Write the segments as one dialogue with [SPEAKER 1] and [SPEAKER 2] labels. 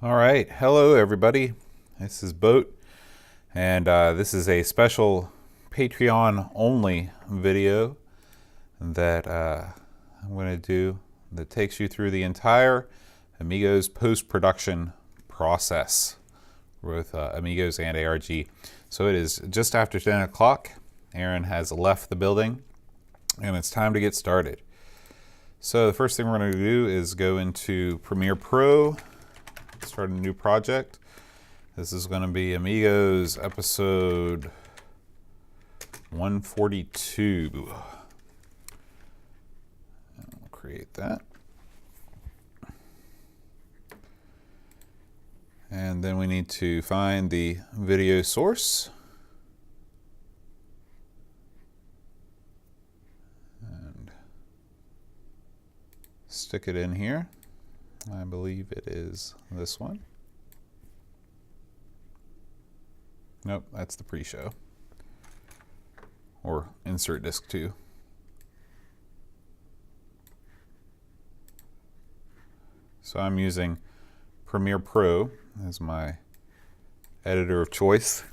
[SPEAKER 1] All right, hello everybody. This is Boat, and this is a special Patreon-only video that I'm going to do that takes you through the entire Amigos post-production process with Amigos and ARG. So it is just after 10 o'clock. Aaron has left the building, and it's time to get started. So the first thing we're going to do is go into Premiere Pro, start a new project. This is going to be Amigos episode 142. And we'll create that. And then we need to find the video source. And stick it in here. I believe it is this one. Nope, that's the pre-show. Or insert disc 2. So I'm using Premiere Pro as my editor of choice.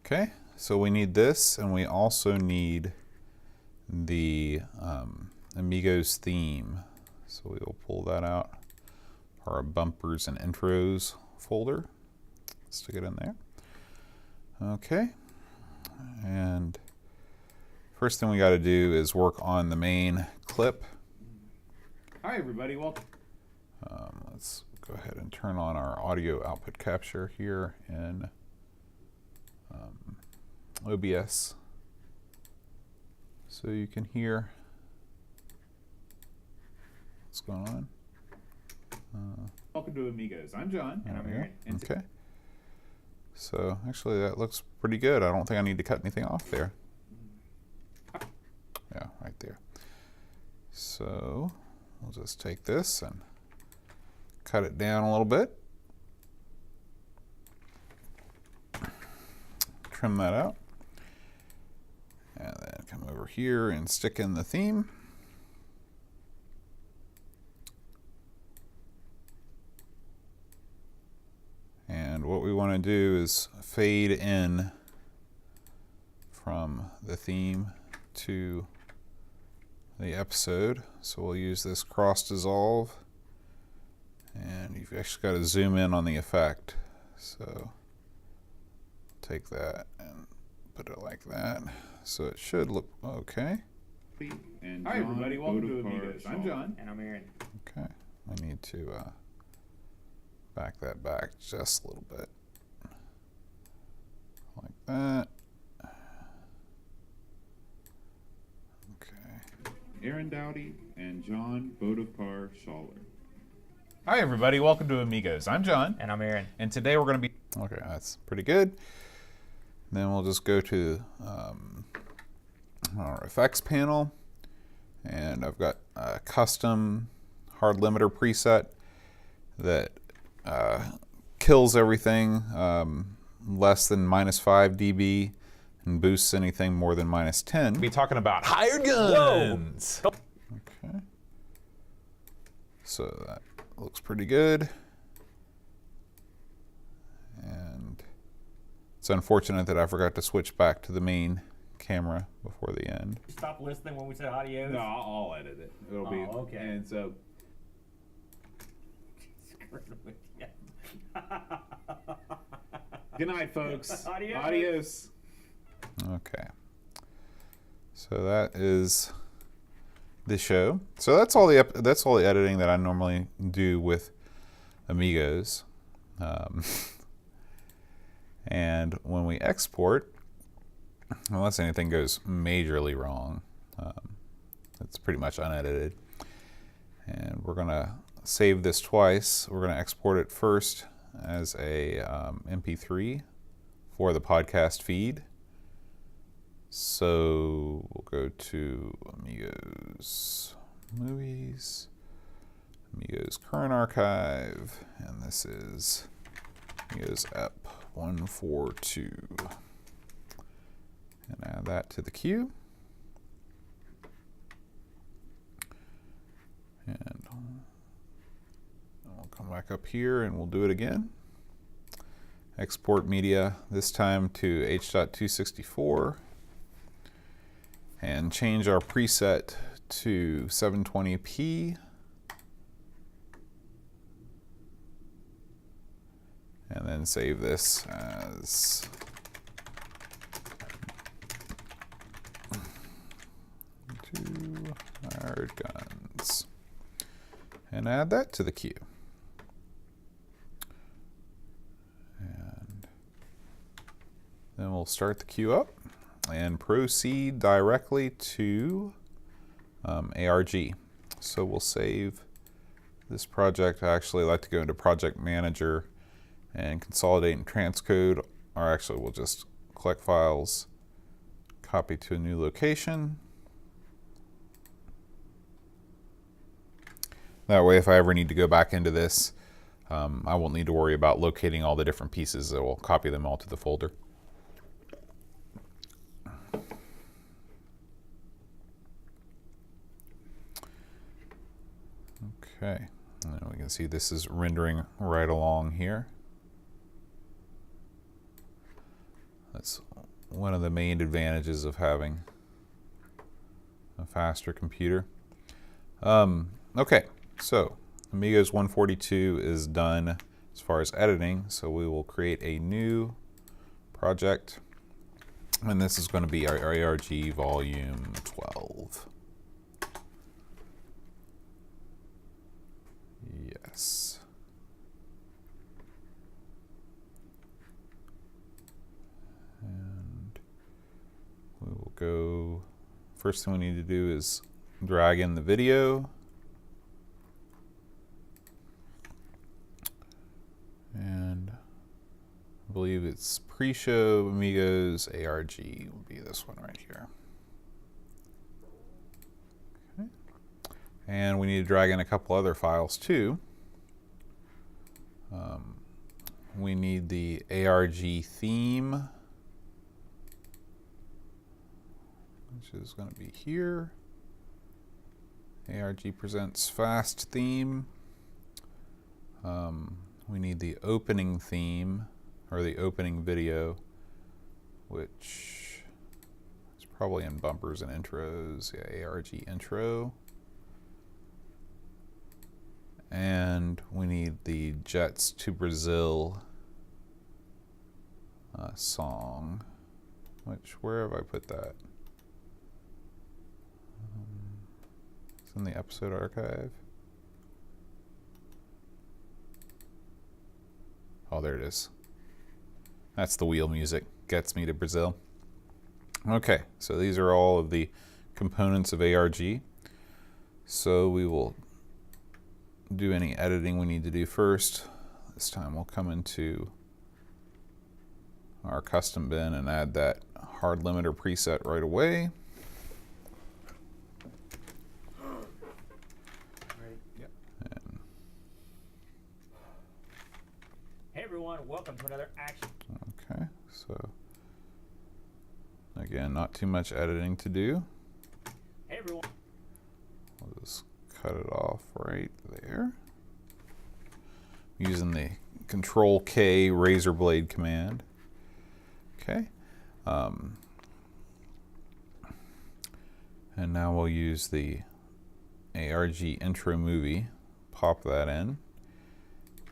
[SPEAKER 1] Okay, so we need this, and we also need the Amigos theme. So we will pull that out, our bumpers and intros folder. Stick it in there. Okay. And first thing we got to do is work on the main clip.
[SPEAKER 2] Hi everybody, welcome.
[SPEAKER 1] Let's go ahead and turn on our audio output capture here in OBS so you can hear what's going on.
[SPEAKER 2] Welcome to Amigos. I'm John. And I'm Aaron.
[SPEAKER 1] Okay. So actually that looks pretty good. I don't think I need to cut anything off there. Yeah, right there. So we'll just take this and cut it down a little bit. Trim that out. And then come over here and stick in the theme. And what we want to do is fade in from the theme to the episode. So we'll use this cross dissolve, and you've actually got to zoom in on the effect. So take that and put it like that. So it should look okay.
[SPEAKER 2] And hi everybody, welcome to Amigos. I'm John. And I'm Aaron.
[SPEAKER 1] Okay, I need to back that back just a little bit. Like that. Okay.
[SPEAKER 3] Aaron Dowdy and John Bodekar Schaller.
[SPEAKER 2] Hi everybody, welcome to Amigos. I'm John. And I'm Aaron. And today we're going to be...
[SPEAKER 1] Okay, that's pretty good. Then we'll just go to our effects panel, and I've got a custom hard limiter preset that kills everything less than -5 dB and boosts anything more than -10.
[SPEAKER 2] We'll be talking about hired guns. Whoa.
[SPEAKER 1] Okay. So that looks pretty good. And it's unfortunate that I forgot to switch back to the main camera before the end.
[SPEAKER 4] Stop listening when we say audio.
[SPEAKER 3] No, I'll edit it. It'll be
[SPEAKER 4] okay.
[SPEAKER 3] And so good night, folks.
[SPEAKER 4] Adios.
[SPEAKER 3] Adios.
[SPEAKER 1] Okay. So that is the show. So that's all the editing that I normally do with Amigos. And when we export, unless anything goes majorly wrong, it's pretty much unedited. And we're gonna save this twice. We're gonna export it first as a MP3 for the podcast feed. So we'll go to Amigos Movies, Amigos Current Archive, and this is Amigos EP 142. And add that to the queue. And we'll come back up here and we'll do it again. Export media, this time to H.264, and change our preset to 720p. And then save this as Two Hired Guns. And add that to the queue. And then we'll start the queue up and proceed directly to ARG. So we'll save this project. I actually like to go into Project Manager and consolidate and transcode, or actually we'll just collect files, copy to a new location. That way, if I ever need to go back into this, I won't need to worry about locating all the different pieces. It will copy them all to the folder. Okay, and we can see this is rendering right along here. That's one of the main advantages of having a faster computer. Okay. So, Amigos 142 is done as far as editing, so we will create a new project, and this is going to be our ARG Volume 12. Yes. And we will go, first thing we need to do is drag in the video. And I believe it's pre-show Amigos ARG will be this one right here. Okay. And we need to drag in a couple other files too. We need the ARG theme, which is going to be here. ARG presents fast theme. We need the opening theme, or the opening video, which is probably in bumpers and intros. Yeah, ARG intro. And we need the Jets to Brazil song, which, where have I put that? It's in the episode archive. Oh, there it is. That's the wheel music. Gets me to Brazil. Okay, so these are all of the components of ARG. So we will do any editing we need to do first. This time we'll come into our custom bin and add that hard limiter preset right away.
[SPEAKER 4] Welcome to another action.
[SPEAKER 1] Okay, so again, not too much editing to do.
[SPEAKER 4] Hey everyone.
[SPEAKER 1] I'll just cut it off right there using the Control K razor blade command. Okay. And now we'll use the ARG intro movie, pop that in.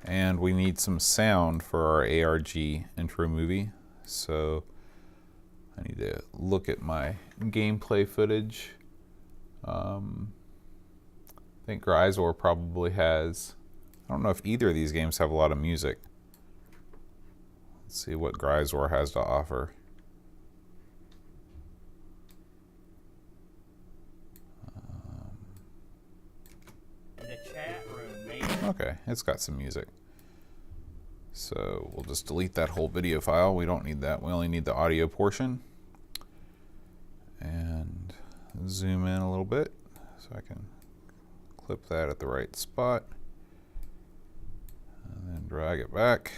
[SPEAKER 1] And we need some sound for our ARG intro movie. So I need to look at my gameplay footage. I think Grisor probably has, I don't know if either of these games have a lot of music. Let's see what Grisor has to offer.
[SPEAKER 4] In the chat room, man.
[SPEAKER 1] Okay, it's got some music. So we'll just delete that whole video file. We don't need that. We only need the audio portion. And zoom in a little bit so I can clip that at the right spot. And then drag it back.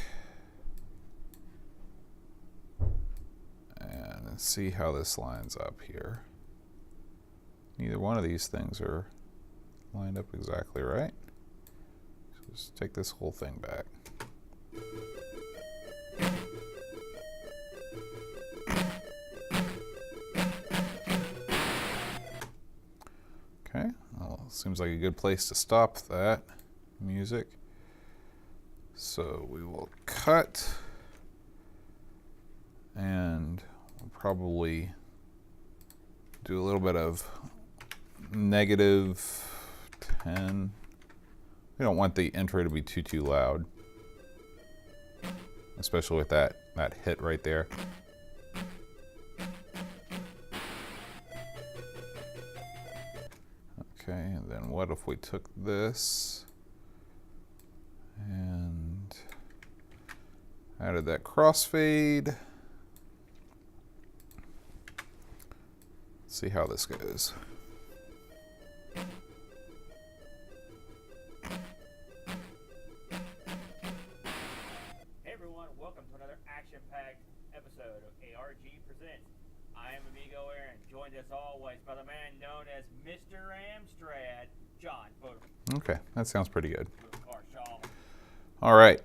[SPEAKER 1] And see how this lines up here. Neither one of these things are lined up exactly right. So Just take this whole thing back. Okay, well, seems like a good place to stop that music. So we will cut, and we'll probably do a little bit of -10. We don't want the intro to be too loud, especially with that hit right there. Okay, and then what if we took this and added that crossfade? Let's see how this goes.
[SPEAKER 4] Hey everyone, welcome to another action-packed episode of ARG Presents. I am Amigo Aaron, joined as always by the man known as Mr. Amstrad, John Boder.
[SPEAKER 1] Okay, that sounds pretty good.
[SPEAKER 4] Shaw.
[SPEAKER 1] All right.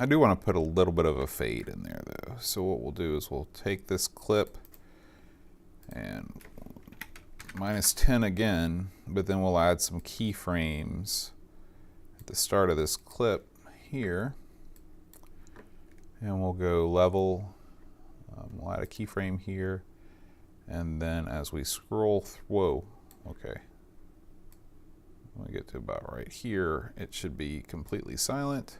[SPEAKER 1] I do want to put a little bit of a fade in there though. So what we'll do is we'll take this clip and -10 again, but then we'll add some keyframes at the start of this clip here. And we'll go level, we'll add a keyframe here, and then as we scroll through, whoa, okay. When we get to about right here, it should be completely silent.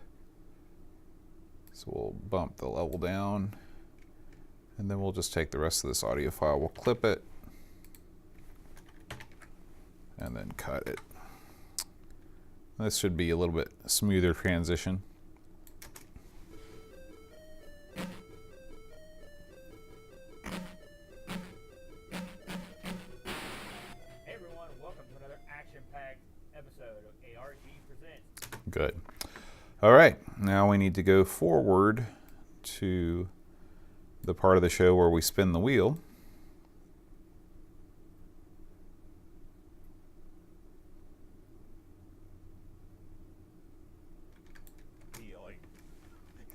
[SPEAKER 1] So we'll bump the level down, and then we'll just take the rest of this audio file, we'll clip it, and then cut it. This should be a little bit smoother transition.
[SPEAKER 4] Hey everyone, welcome to another action-packed episode of ARG Presents.
[SPEAKER 1] Good. All right, now we need to go forward to the part of the show where we spin the wheel.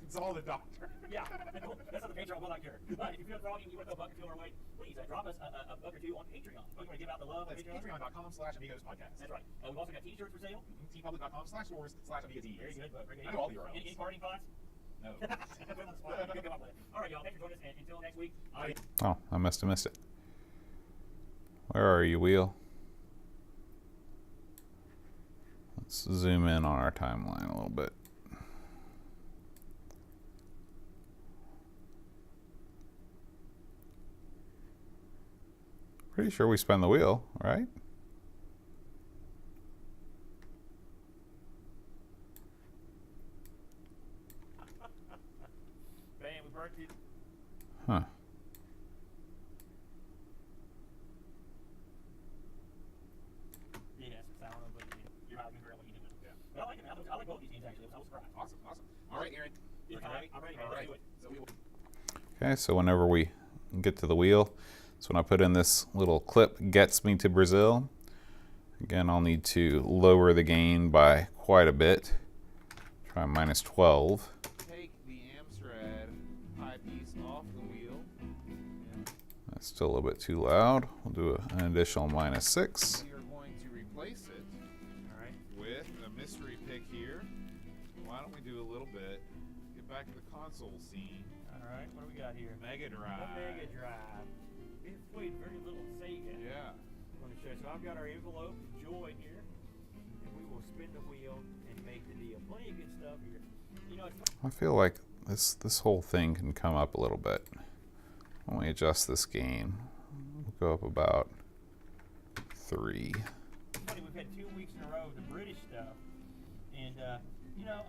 [SPEAKER 2] It's all the doctor.
[SPEAKER 4] Yeah, that's not the Patreon will not cure. If you feel froggy and you want to go a buck or two on our way, please drop us a buck or two on Patreon. We want to give out the love on Patreon.
[SPEAKER 3] Patreon.com/AmigosPodcast.
[SPEAKER 4] That's right. We've also got t-shirts for sale.
[SPEAKER 3] tpublic.com/stores/AmigosEase.
[SPEAKER 4] Very good.
[SPEAKER 3] I know all the URLs.
[SPEAKER 4] Any parting thoughts?
[SPEAKER 3] No.
[SPEAKER 4] Put it on the spot. You can come up with it. All right, y'all. Thanks for joining us. And until next week.
[SPEAKER 1] Oh, I must have missed it. Where are you, wheel? Let's zoom in on our timeline a little bit. Pretty sure we spin the wheel, right?
[SPEAKER 4] Bam, we burnt it.
[SPEAKER 1] Huh.
[SPEAKER 4] Yes, I don't know, but you're not going to what you do. Yeah. But I like it. I like both these games actually. I was surprised.
[SPEAKER 3] Awesome. All right, Aaron.
[SPEAKER 4] I'm ready.
[SPEAKER 3] All right.
[SPEAKER 4] Let's do it.
[SPEAKER 3] So we will.
[SPEAKER 1] Okay, so whenever we get to the wheel, so when I put in this little clip, gets me to Brazil. Again, I'll need to lower the gain by quite a bit. Try -12.
[SPEAKER 3] Take the Amstrad eyepiece off the wheel.
[SPEAKER 1] That's still a little bit too loud. We'll do an additional -6.
[SPEAKER 3] We are going to replace it
[SPEAKER 4] All right.
[SPEAKER 3] with a mystery pick here. Why don't we do a little bit? Get back to the console scene.
[SPEAKER 4] All right. What do we got here?
[SPEAKER 3] Mega Drive.
[SPEAKER 4] The Mega Drive. We've played very little Sega.
[SPEAKER 3] Yeah.
[SPEAKER 4] Let me show you. So I've got our envelope, Joy here, and we will spin the wheel and make the deal. Plenty of good stuff here. You know, it's
[SPEAKER 1] I feel like this whole thing can come up a little bit. When we adjust this gain, we'll go up about 3.
[SPEAKER 4] funny. We've had 2 weeks in a row of the British stuff, and you know,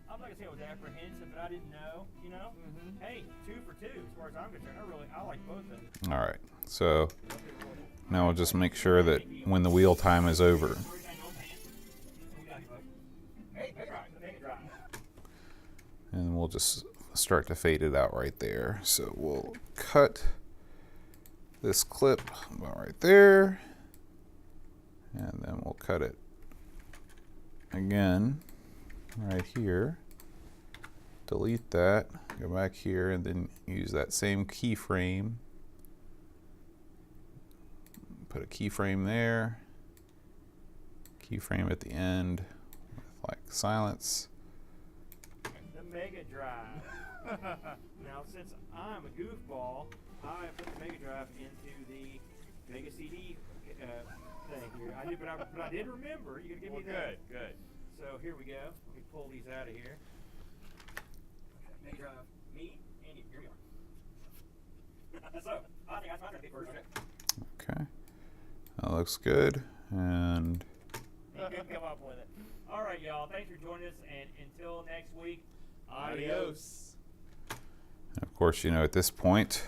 [SPEAKER 4] I'm not gonna say I was apprehensive, but I didn't know. You know, hey, 2 for 2 as far as I'm concerned. I like both of them.
[SPEAKER 1] All right, so now we'll just make sure that when the wheel time is over, and we'll just start to fade it out right there. So we'll cut this clip about right there, we'll cut it again right here. Delete that, go back here, and then use that same keyframe. Put a keyframe there, keyframe at the end with like silence.
[SPEAKER 4] The Mega Drive. Now, since I'm a goofball, I put the Mega Drive into the Mega CD thing here. I did, but I did remember. You gotta give me that.
[SPEAKER 2] Good.
[SPEAKER 4] So here we go. Let me pull these out of here. Mega Drive, me, and you. Here we are. So I think that's my big first.
[SPEAKER 1] Okay, that looks good. And
[SPEAKER 4] You couldn't come up with it. All right, y'all. Thanks for joining us, and until next week,
[SPEAKER 2] Adios.
[SPEAKER 1] of course, you know, at this point,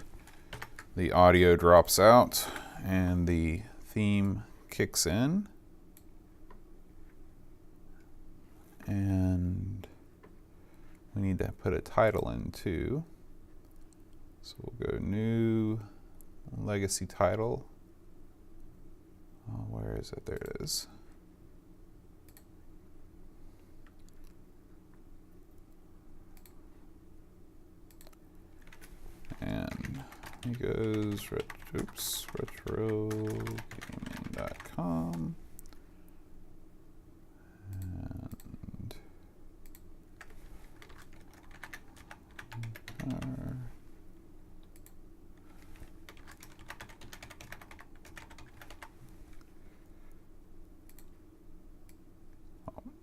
[SPEAKER 1] the audio drops out and the theme kicks in. And we need to put a title in too. So we'll go new legacy title. Oh, where is it? There it is. And Amigos retrogaming.com.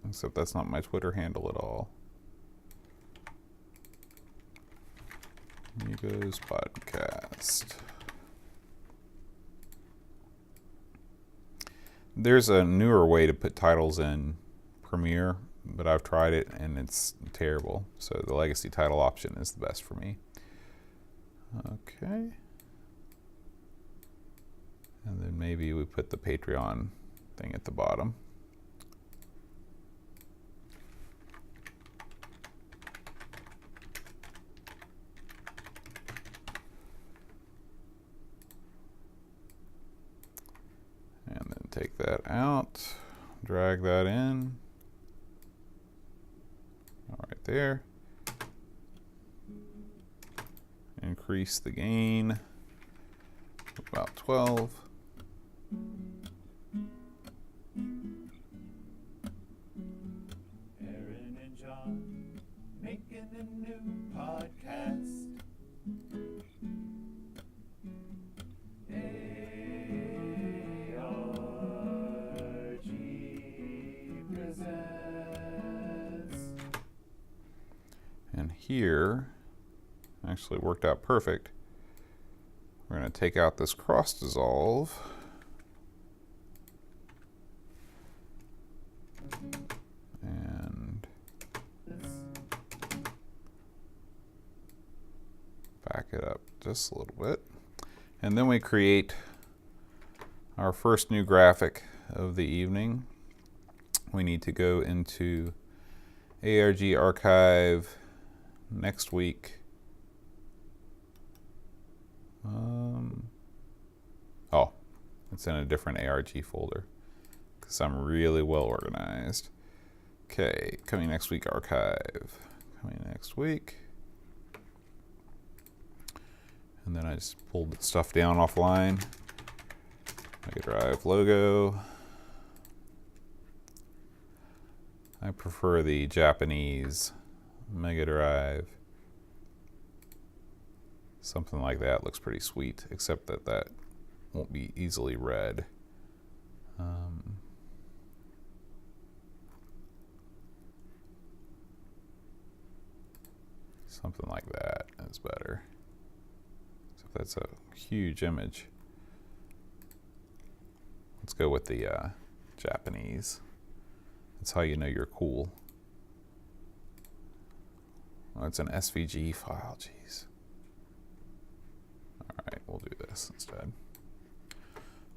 [SPEAKER 1] Except that's not my Twitter handle at all. Amigos Podcast. There's a newer way to put titles in Premiere, but I've tried it and it's terrible. So the legacy title option is the best for me. Okay. And then maybe we put the Patreon thing at the bottom. And then take that out, drag that in. All right there. Increase the gain about 12.
[SPEAKER 3] Aaron and John making a new podcast. ARG presents.
[SPEAKER 1] And here, actually worked out perfect. We're going to take out this cross dissolve. And back it up just a little bit. And then we create our first new graphic of the evening. We need to go into ARG archive next week. Oh, it's in a different ARG folder because I'm really well organized. Okay, coming next week archive. Coming next week. And then I just pulled the stuff down offline. Mega Drive logo. I prefer the Japanese Mega Drive. Something like that looks pretty sweet, except that that won't be easily read. Something like that is better. Except that's a huge image. Let's go with the Japanese. That's how you know you're cool. Oh, it's an SVG file, jeez. All right, we'll do this instead.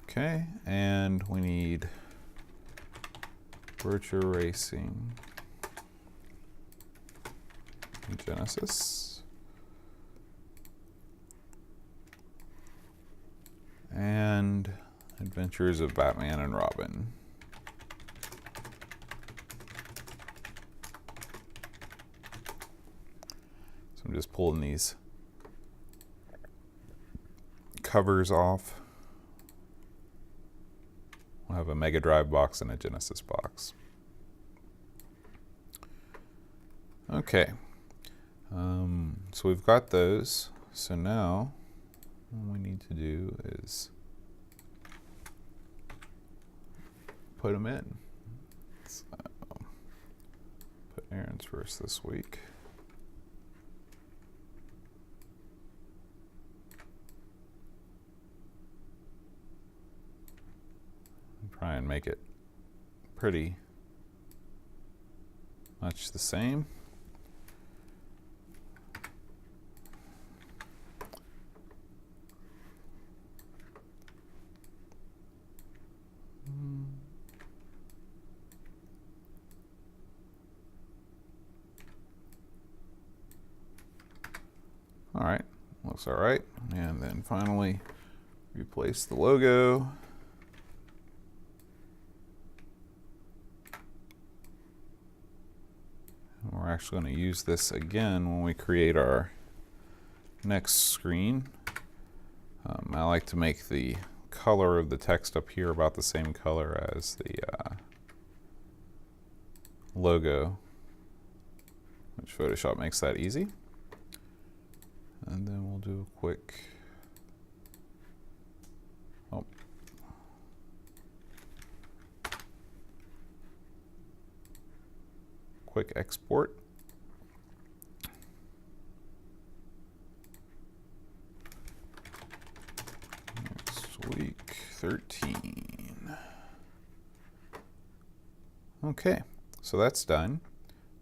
[SPEAKER 1] Okay, and we need Virtua Racing Genesis. And Adventures of Batman and Robin. just pulling these covers off. We'll have a Mega Drive box and a Genesis box. Okay, so we've got those. So now what we need to do is put them in. So, put Aaron's first this week. Try and make it pretty much the same. All right, looks all right. And then finally replace the logo. We're actually going to use this again when we create our next screen. I like to make the color of the text up here about the same color as the logo, which Photoshop makes that easy. And then we'll do a quick export. Next week 13. Okay, so that's done.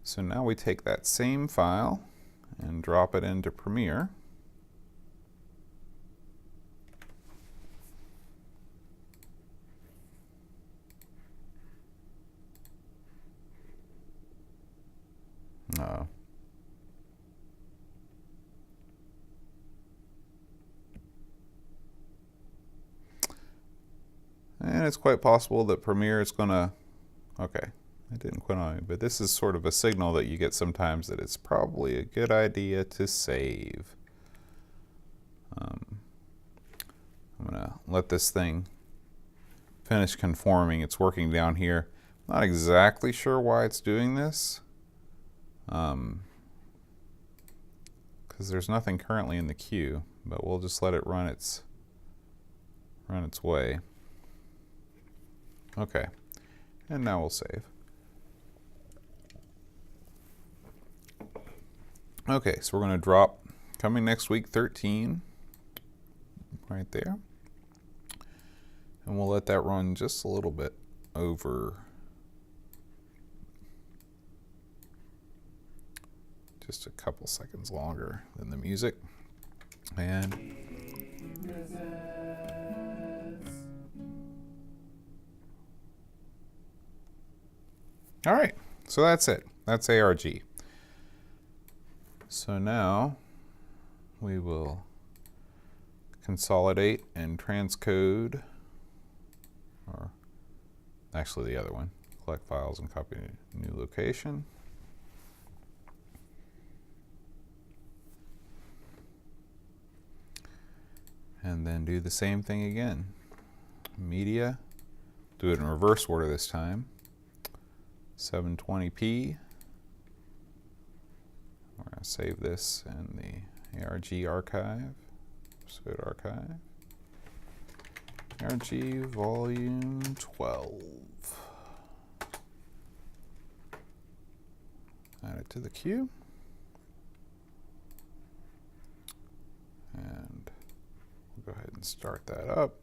[SPEAKER 1] So now we take that same file and drop it into Premiere. And it's quite possible that Premiere is going to, okay, it didn't quit on me, but this is sort of a signal that you get sometimes that it's probably a good idea to save. I'm going to let this thing finish conforming. It's working down here. Not exactly sure why it's doing this, because there's nothing currently in the queue, but we'll just let it run its way. Okay, and now we'll save. Okay, so we're going to drop coming next week 13 right there, and we'll let that run just a little bit over, just a couple seconds longer than the music. And all right, so that's it. That's ARG. So now we will consolidate and transcode, or actually the other one, collect files and copy new location. And then do the same thing again. Media, do it in reverse order this time. 720p. We're going to save this in the ARG archive, episode archive. ARG volume 12. Add it to the queue. And we'll go ahead and start that up.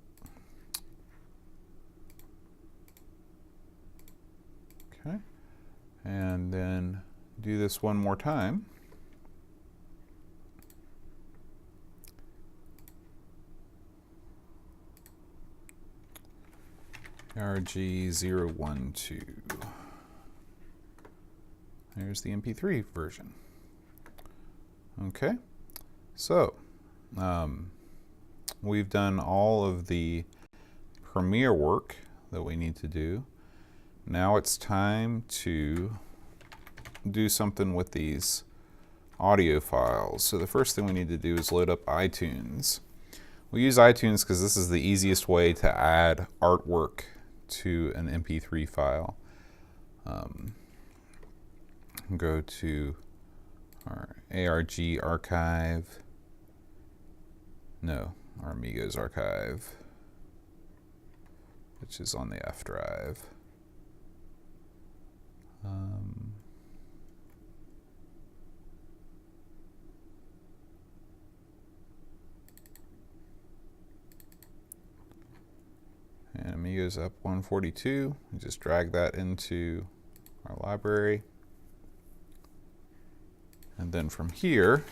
[SPEAKER 1] Okay. And then do this one more time. ARG012. There's the MP3 version. Okay, so we've done all of the Premiere work that we need to do. Now it's time to do something with these audio files. So the first thing we need to do is load up iTunes. We use iTunes because this is the easiest way to add artwork to an MP3 file. Go to our ARG archive. No, our Amigos archive, which is on the F drive. And Amigos up 142, just drag that into our library. And then from here,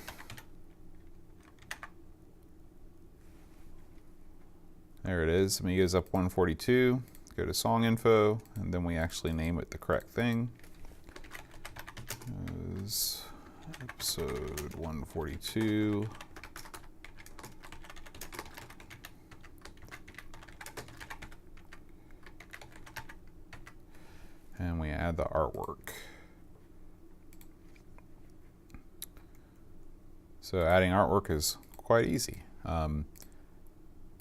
[SPEAKER 1] there it is, Amigos up 142. Go to song info, and then we actually name it the correct thing. It was episode 142. And we add the artwork. So adding artwork is quite easy.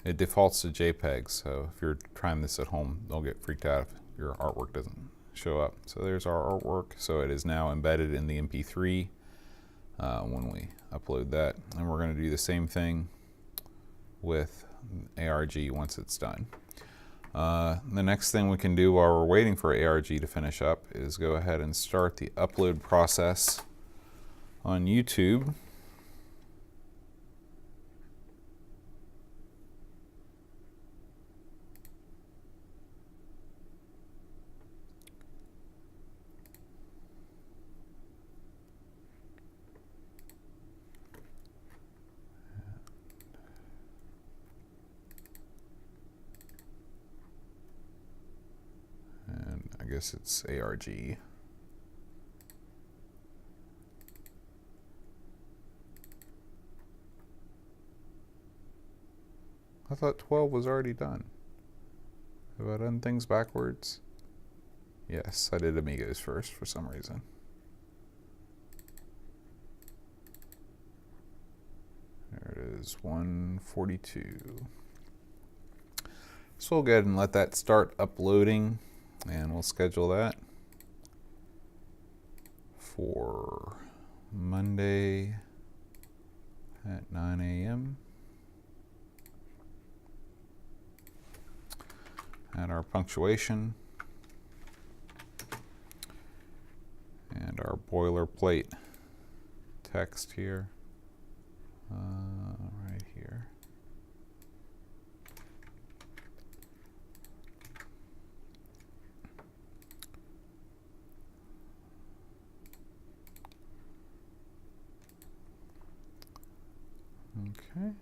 [SPEAKER 1] It defaults to JPEG, so if you're trying this at home, don't get freaked out if your artwork doesn't show up. So there's our artwork. So it is now embedded in the MP3 when we upload that. And we're going to do the same thing with ARG once it's done. The next thing we can do while we're waiting for ARG to finish up is go ahead and start the upload process on YouTube. I guess it's ARG. I thought 12 was already done. Have I done things backwards? Yes, I did Amigos first for some reason. There it is, 142. So we'll go ahead and let that start uploading. And we'll schedule that for Monday at 9 a.m. Add our punctuation and our boilerplate text here, right here. Okay.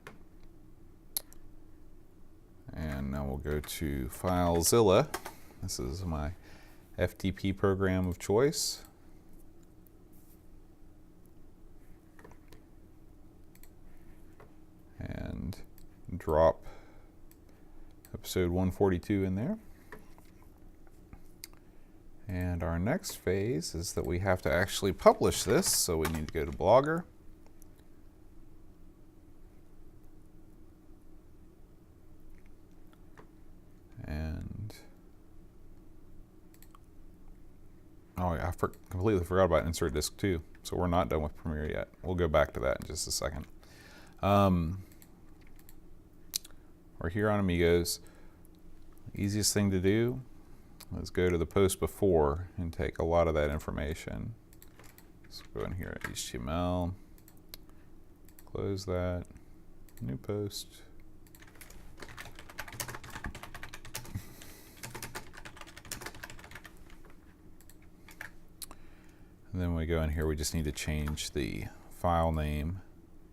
[SPEAKER 1] And now we'll go to FileZilla. This is my FTP program of choice. And drop episode 142 in there. And our next phase is that we have to actually publish this, so we need to go to Blogger. And oh yeah, I completely forgot about insert disk 2. So we're not done with Premiere yet. We'll go back to that in just a second. We're here on Amigos. Easiest thing to do is go to the post before and take a lot of that information. Let's go in here at HTML, close that, new post. And then we go in here, we just need to change the file name,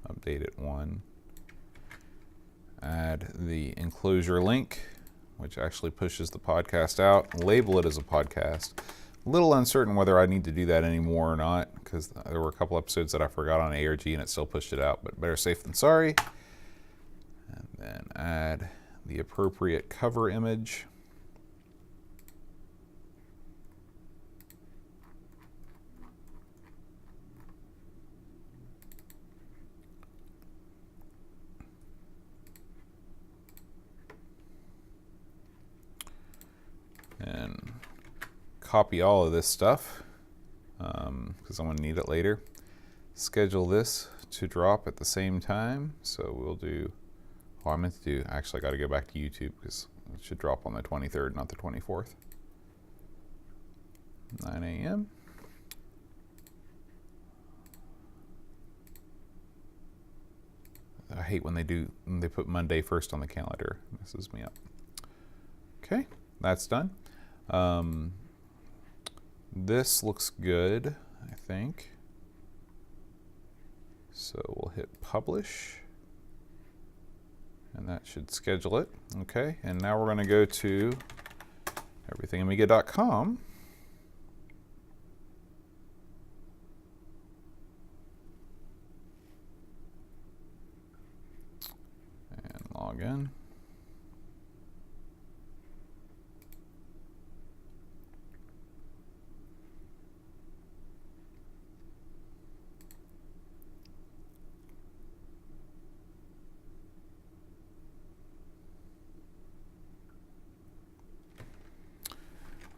[SPEAKER 1] update it 1. Add the enclosure link, which actually pushes the podcast out. Label it as a podcast. A little uncertain whether I need to do that anymore or not, because there were a couple episodes that I forgot on ARG and it still pushed it out, but better safe than sorry. And then add the appropriate cover image. copy all of this stuff because I'm going to need it later. Schedule this to drop at the same time. So we'll do, oh, I meant to do, actually I got to go back to YouTube because it should drop on the 23rd, not the 24th. 9 a.m. I hate when they put Monday first on the calendar. It messes me up. Okay, that's done. This looks good, I think. So we'll hit publish. And that should schedule it. Okay, and now we're going to go to everythingamiga.com. And log in.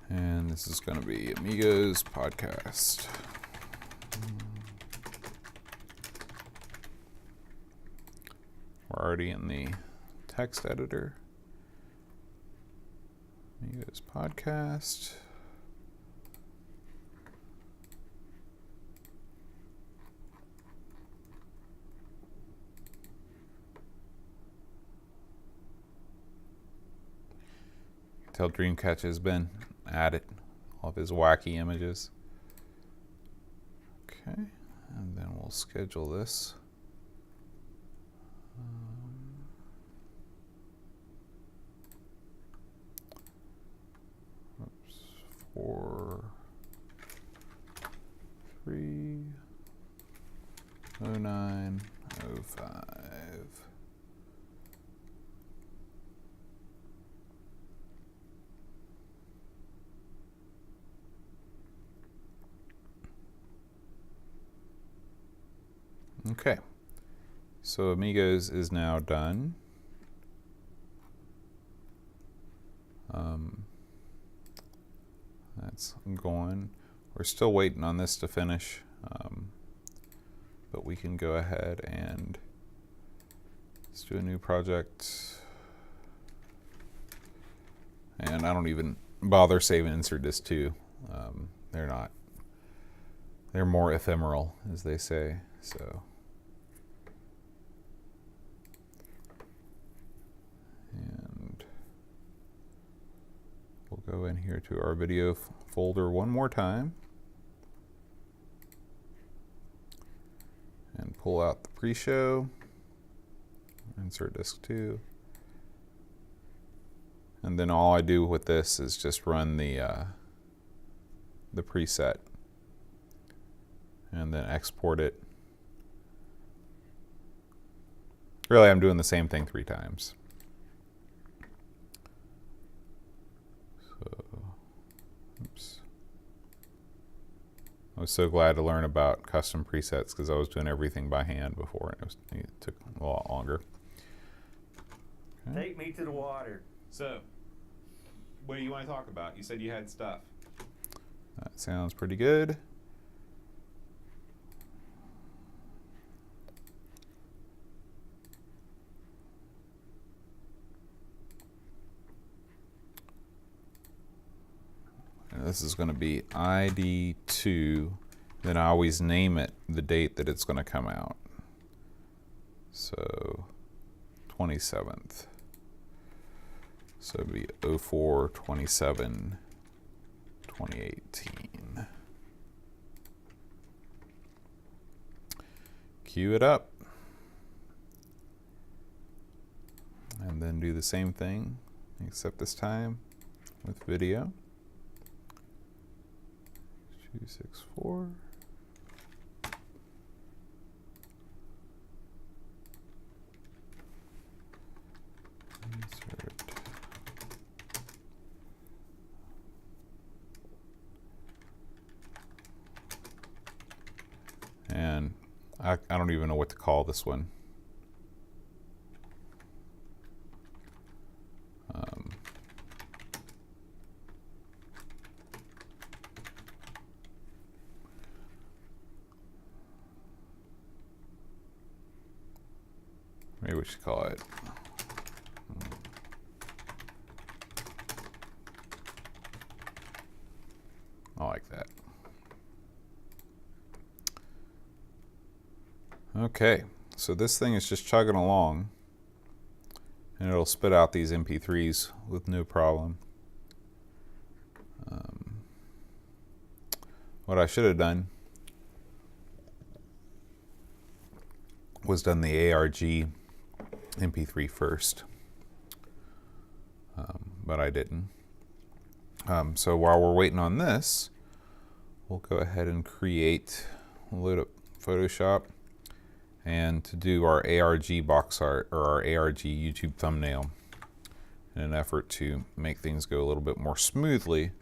[SPEAKER 1] And this is going to be Amigos Podcast. We're already in the text editor. Amigos Podcast. Tell Dreamcatcher has been at it, all of his wacky images. Okay, and then we'll schedule this. Oops, 4, 3, 09, 05. Okay, so Amigos is now done. That's going. We're still waiting on this to finish, but we can go ahead and let's do a new project. And I don't even bother saving insert disk 2. They're more ephemeral, as they say, so. And we'll go in here to our video folder one more time and pull out the pre-show, insert disk 2, and then all I do with this is just run the preset and then export it. Really, I'm doing the same thing 3 times. Oops. I was so glad to learn about custom presets because I was doing everything by hand before, and it took a lot longer.
[SPEAKER 4] Okay. Take me to the water.
[SPEAKER 2] So, what do you want to talk about? You said you had stuff.
[SPEAKER 1] That sounds pretty good. This is going to be ID2, then I always name it the date that it's going to come out. So 27th. So it'd be 04/27/2018. Cue it up. And then do the same thing, except this time with video. 264. Insert. And I don't even know what to call this one. we should call it. I like that. Okay, so this thing is just chugging along, and it'll spit out these MP3s with no problem. What I should have done was done the ARG MP3 first, but I didn't. So while we're waiting on this, we'll go ahead and load up Photoshop, and to do our ARG box art, or our ARG YouTube thumbnail, in an effort to make things go a little bit more smoothly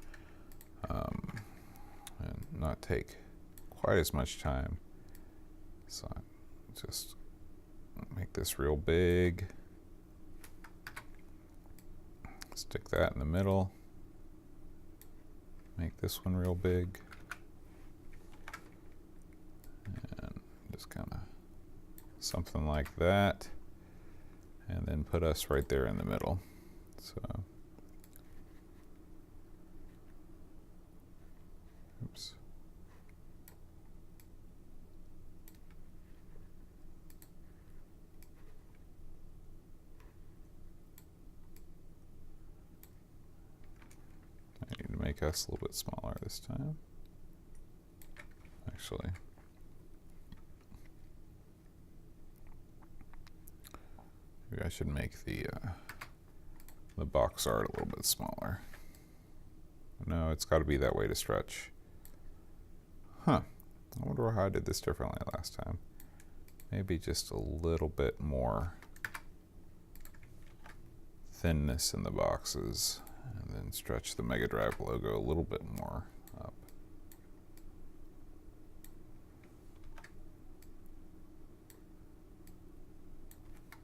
[SPEAKER 1] and not take quite as much time. So just make this real big, stick that in the middle, make this one real big, and just kind of something like that, and then put us right there in the middle. So, oops. I need to make us a little bit smaller this time. Actually, maybe I should make the box art a little bit smaller. No, it's got to be that way to stretch. Huh. I wonder how I did this differently last time. Maybe just a little bit more thinness in the boxes, and then stretch the Mega Drive logo a little bit more up.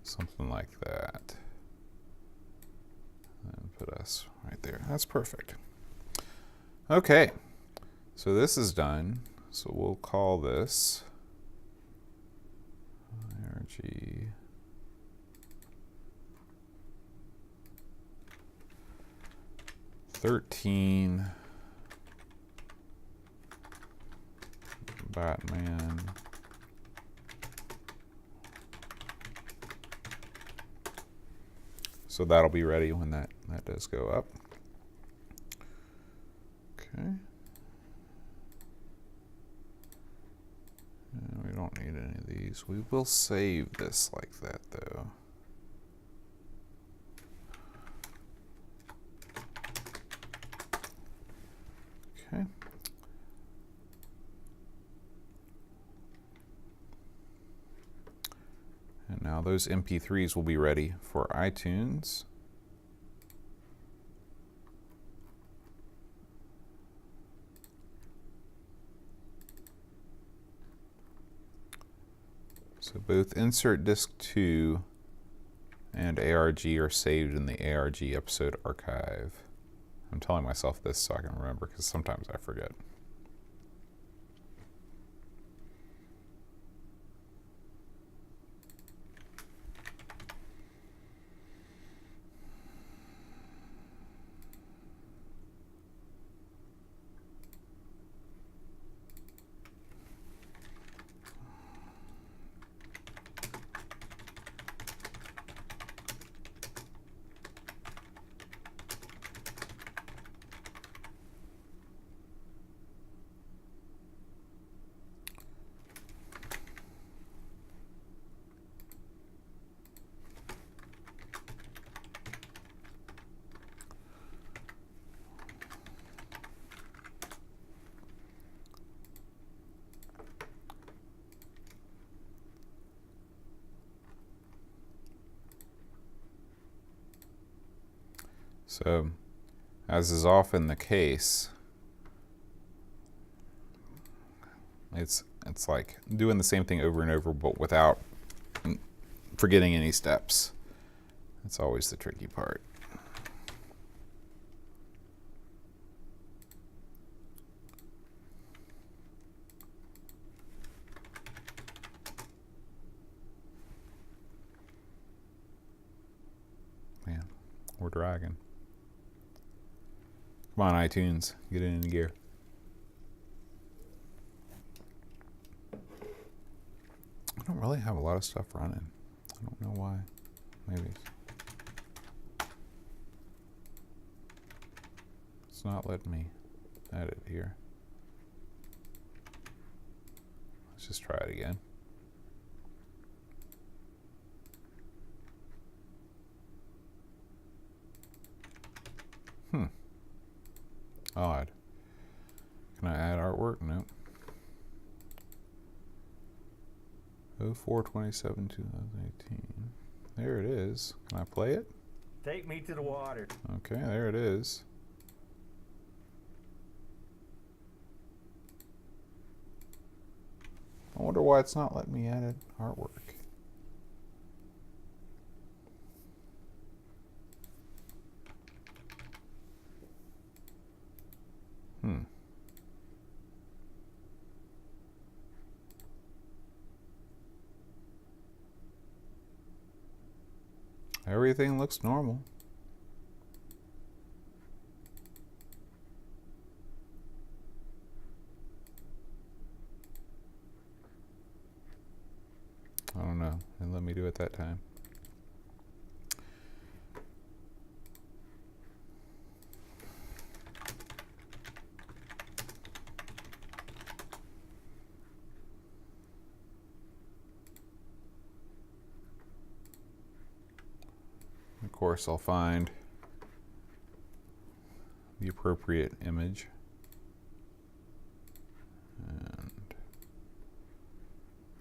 [SPEAKER 1] Something like that. And put us right there. That's perfect. Okay, so this is done. So we'll call this ARG '13 Batman So that'll be ready when that does go up. Okay. And we don't need any of these. We will save this like that though. Okay. And now those MP3s will be ready for iTunes. So both Insert Disc 2 and ARG are saved in the ARG episode archive. I'm telling myself this so I can remember, because sometimes I forget. So, as is often the case, it's like doing the same thing over and over, but without forgetting any steps. That's always the tricky part. we're dragging. Come on, iTunes, get it in gear. I don't really have a lot of stuff running. I don't know why. Maybe it's not letting me edit here. Let's just try it again. Odd. Can I add artwork? Nope. 04/27/2018. There it is. Can I play it?
[SPEAKER 4] Take me to the water.
[SPEAKER 1] Okay, there it is. I wonder why it's not letting me edit artwork. Everything looks normal. I don't know. Didn't let me do it that time. Of course, I'll find the appropriate image and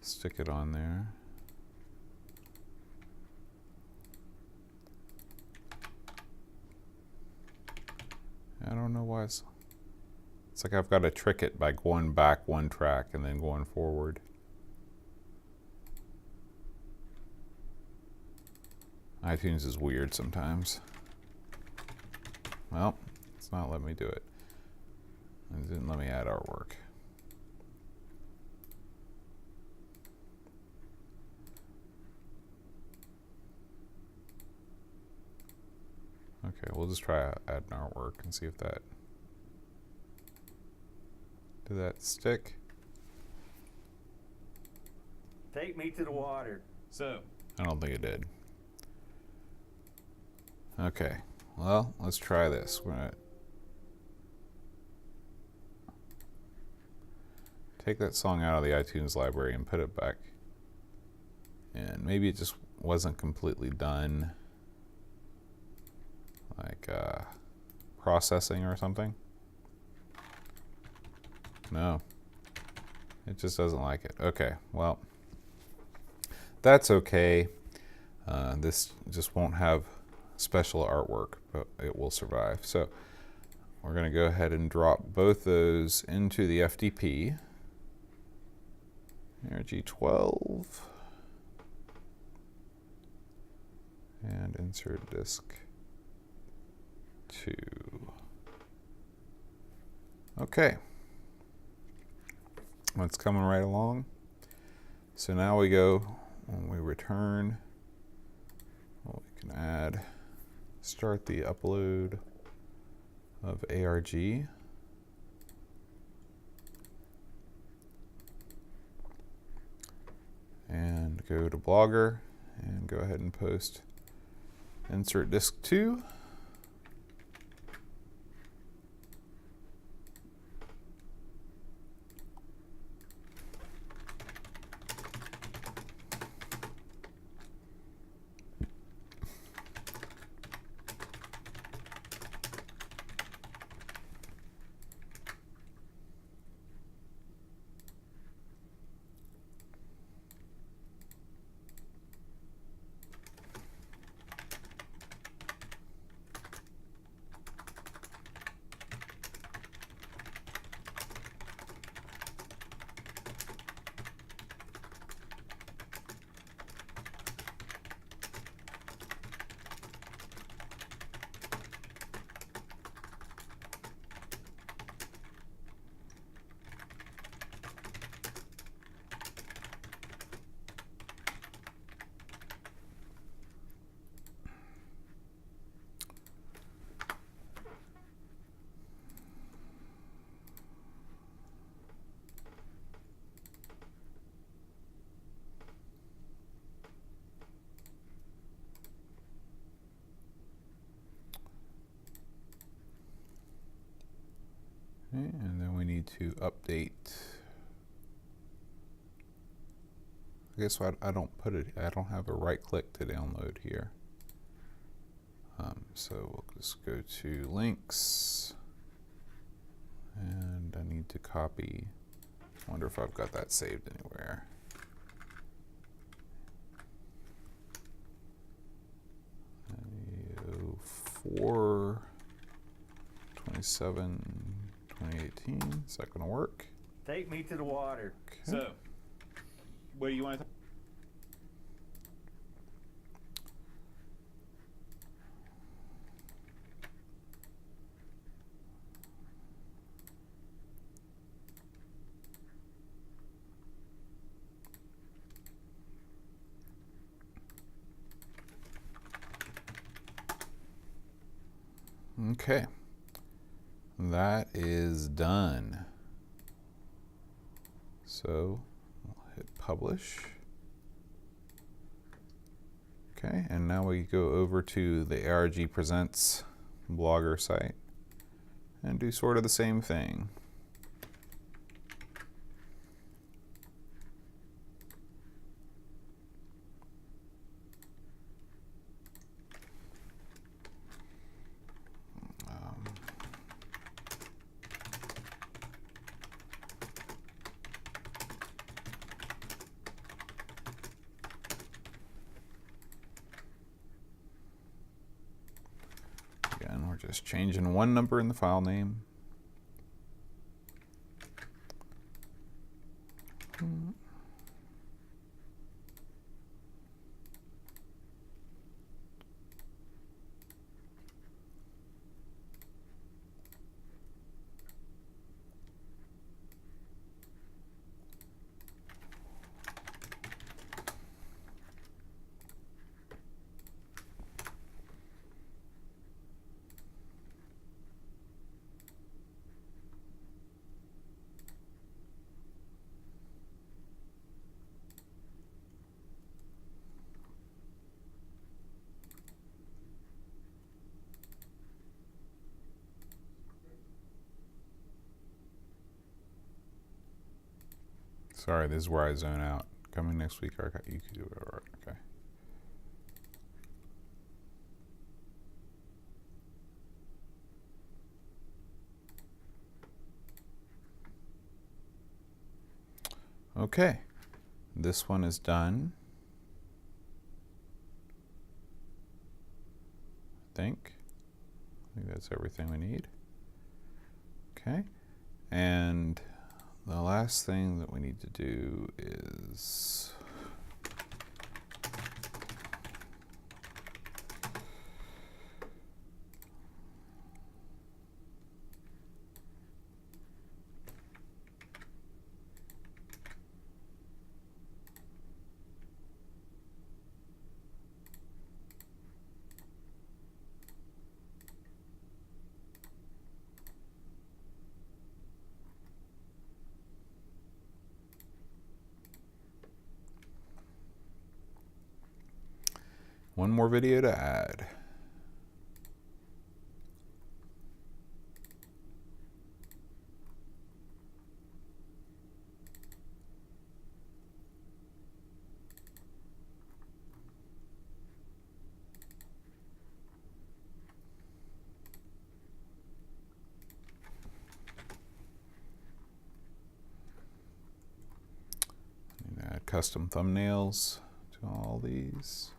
[SPEAKER 1] stick it on there. I don't know why it's like I've got to trick it by going back one track and then going forward. iTunes is weird sometimes. Well, it's not letting me do it. It didn't let me add artwork. Okay, we'll just try adding artwork and see if that did that stick.
[SPEAKER 4] Take me to the water.
[SPEAKER 2] So,
[SPEAKER 1] I don't think it did. Okay, well, let's try this. We're gonna take that song out of the iTunes library and put it back. And maybe it just wasn't completely done, like processing or something. No, it just doesn't like it. Okay, well, that's okay. This just won't have special artwork, but it will survive. So we're going to go ahead and drop both those into the FTP. ARG12 and insert disk 2. Okay, it's coming right along. So now we go, when we return, well, we can add, start the upload of ARG. And go to Blogger and go ahead and post insert disk 2. Okay, and then we need to update. I guess I don't put it, I don't have a right click to download here. So we'll just go to links, and I need to copy. I wonder if I've got that saved anywhere. Four 27 2018. Is that going to work?
[SPEAKER 4] Take me to the water.
[SPEAKER 1] Okay.
[SPEAKER 2] So, what do you want to?
[SPEAKER 1] Okay, that is done. So we'll hit publish. Okay, and now we go over to the ARG Presents Blogger site and do sort of the same thing. Again, we're just changing one number in the file name. Sorry, this is where I zone out. Coming next week, you can do it. All right, okay. Okay, this one is done. I think that's everything we need. Okay, and the last thing that we need to do is one more video to add. Add custom thumbnails to all these.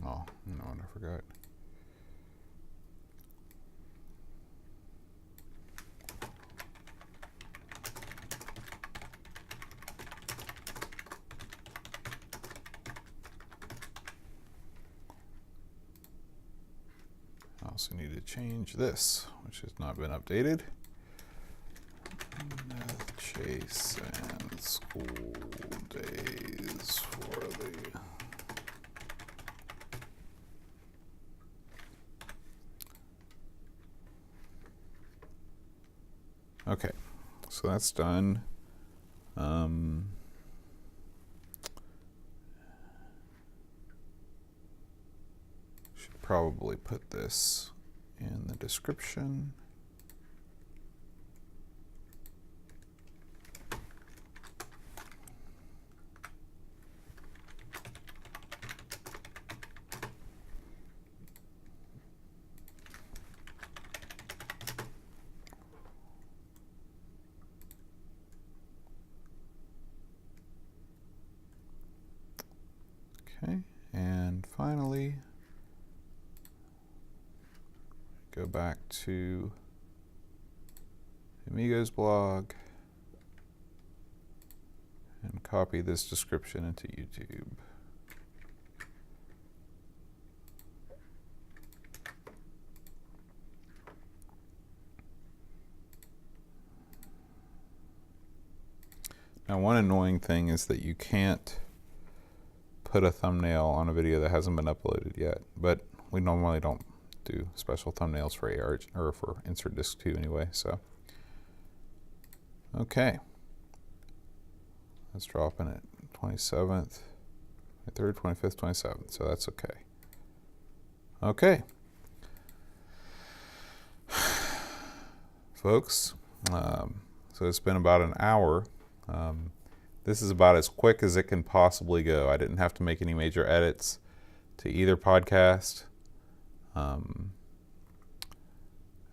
[SPEAKER 1] Oh, no, I forgot. I also need to change this, which has not been updated. Chase and school days for the Okay, so that's done. Should probably put this in the description. Okay, and finally, go back to the Amigos blog and copy this description into YouTube. Now, one annoying thing is that you can't put a thumbnail on a video that hasn't been uploaded yet, but we normally don't do special thumbnails for AR or for Insert Disc 2 anyway, so. Okay. Let's drop in at 27th, 23rd, 25th, 27th, so that's okay. Okay. Folks, so it's been about an hour. This is about as quick as it can possibly go. I didn't have to make any major edits to either podcast.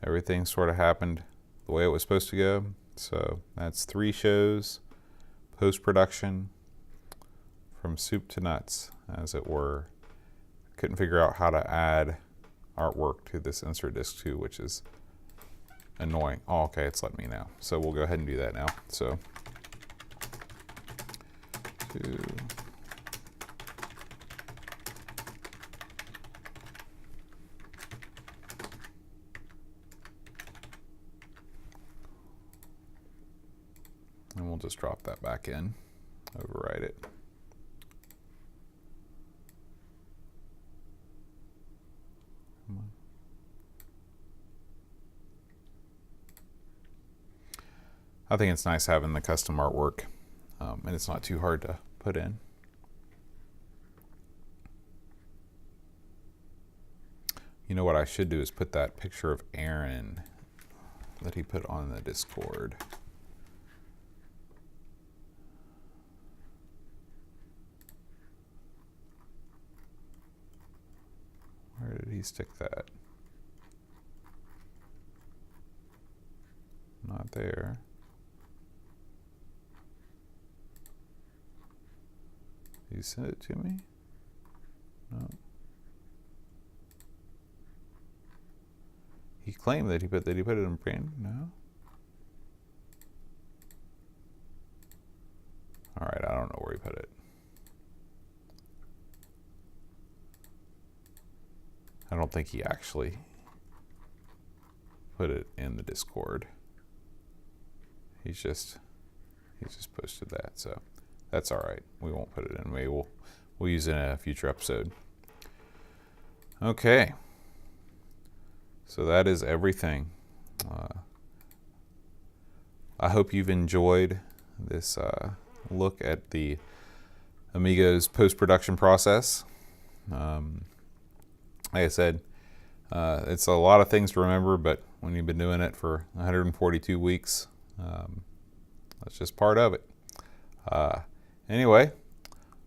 [SPEAKER 1] Everything sort of happened the way it was supposed to go. So that's 3 shows, post-production, from soup to nuts, as it were. Couldn't figure out how to add artwork to this Insert Disc 2, which is annoying. Oh, okay, it's letting me now. So we'll go ahead and do that now. So, 2. And we'll just drop that back in, override it. Come on. I think it's nice having the custom artwork, and it's not too hard to put in. You know what I should do is put that picture of Aaron that he put on the Discord. Where did he stick that? Not there. Did you send it to me? No. He claimed that he put it in brand. No. All right, I don't know where he put it. I don't think he actually put it in the Discord. He's just posted that, so that's all right. We won't put it in. Maybe we'll use it in a future episode. Okay. So that is everything. I hope you've enjoyed this look at the Amigos post-production process. Like I said, it's a lot of things to remember, but when you've been doing it for 142 weeks, that's just part of it. Anyway,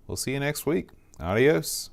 [SPEAKER 1] we'll see you next week. Adios.